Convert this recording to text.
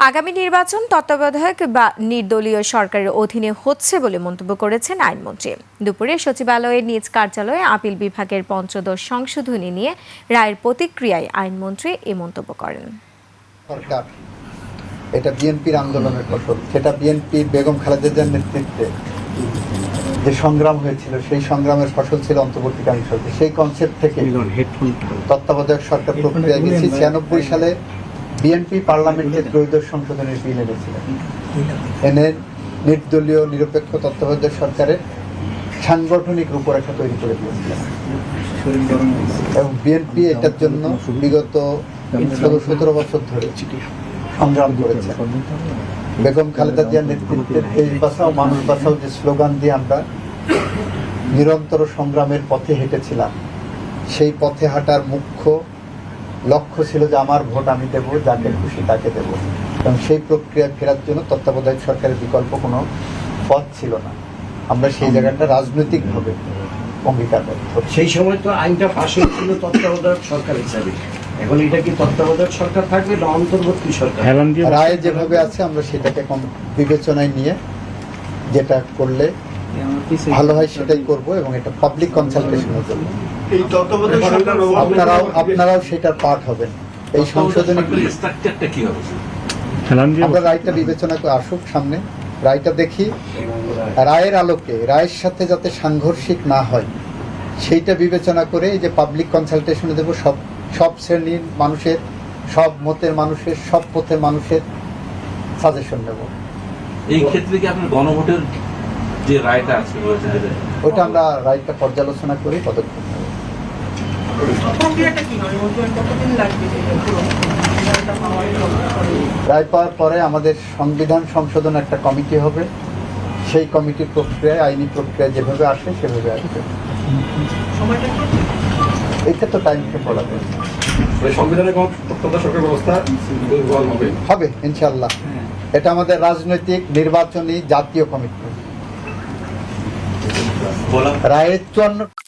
আগামী নির্বাচন তত্ত্বাবধায়ক বা নির্দলীয় সরকারের অধীনে হচ্ছে বলে মন্তব্য করেছেন আইনমন্ত্রী। দুপুরে সচিবালয়ের নিজ কার্যালয়ে আপিল বিভাগের পঞ্চদশ সংশোধনী নিয়ে রায়ের প্রতিক্রিয়ায় আইনমন্ত্রী এ মন্তব্য করেন। সরকার এটা বিএনপির আন্দোলনের ফসল, সেটা বিএনপির বেগম খালেদা জিয়ার নেতৃত্বে যে সংগ্রাম হয়েছিল সেই সংগ্রামের ফসল ছিল অন্তর্বর্তীকালীন সরকার। সেই কনসেপ্ট থেকে তত্ত্বাবধায়ক সরকার প্রক্রিয়ায় গেছি। 96 সালে বিএনপি পার্লামেন্টে ত্রয়োদশ সংশোধনের বিল এনেছিলেন, এনে নির্দলীয় নিরপেক্ষ তত্ত্বাবধায়ক সরকারের সাংগঠনিক রূপরেখা তৈরি করে দিয়েছিলেন এবং বিএনপি এটার জন্য বিগত 17 বছর ধরে সংগ্রাম করেছে। বেগম খালেদা জিয়ার নেতৃত্বে দেশ বাঁচাও মানুষ বাঁচাও যে স্লোগান দিয়ে আমরা নিরন্তর সংগ্রামের পথে হেঁটেছিলাম, সেই পথে হাঁটার মুখ্য লক্ষ্য ছিল যে আমার ভোট আমি দেব, যাকে খুশি তাকে দেব, এবং সেই প্রক্রিয়ায় ফেরার জন্য তত্ত্বাবধায়ক সরকারের বিকল্প কোনো পথ ছিল না। আমরা সেই জায়গাটা রাজনৈতিকভাবে অঙ্গীকারবদ্ধ। সেই সময় তো আইনটা পাশ হয়েছিল তত্ত্বাবধায়ক সরকার হিসাবে, এখন এটা কি তত্ত্বাবধায়ক সরকার থাকবে না অন্তর্বর্তী সরকার? রায় যেভাবে আছে আমরা সেটাকে বিবেচনায় নিয়ে যেটা করলে ভালো হয় সেটাই করব এবং এটা পাবলিক কনসালটেশনের জন্য আপনারাও সেটার পার্ট হবেন। এই সংশোধনী আমরা রায়টা বিবেচনা করে আসুক সামনে, রায়টা দেখি, রায়ের আলোকে রায়ের সাথে যাতে সাংঘর্ষিক না হয় সেইটা বিবেচনা করে এই যে পাবলিক কনসালটেশনে দেবো সব শ্রেণীর মানুষের, সব মতের মানুষের, সব পথের মানুষের সাজেশন নেব। এই ক্ষেত্রে কি আপনার গণভোটের যে রায়টা আছে ওটা আমরা রায়টা পর্যালোচনা করে পদক্ষেপ নেব। রায় পাওয়ার পরে আমাদের সংবিধান সংশোধন একটা কমিটি হবে, সেই কমিটির প্রক্রিয়ায় আইনি প্রক্রিয়ায় যেভাবে আসে সেভাবে আসবে। এটা তো টাইম ফ্রেম বলা যায় সংবিধানে সরকার ব্যবস্থা হবে ইনশাআল্লাহ। এটা আমাদের রাজনৈতিক নির্বাচনী জাতীয় কমিটমেন্ট। রায়ের 54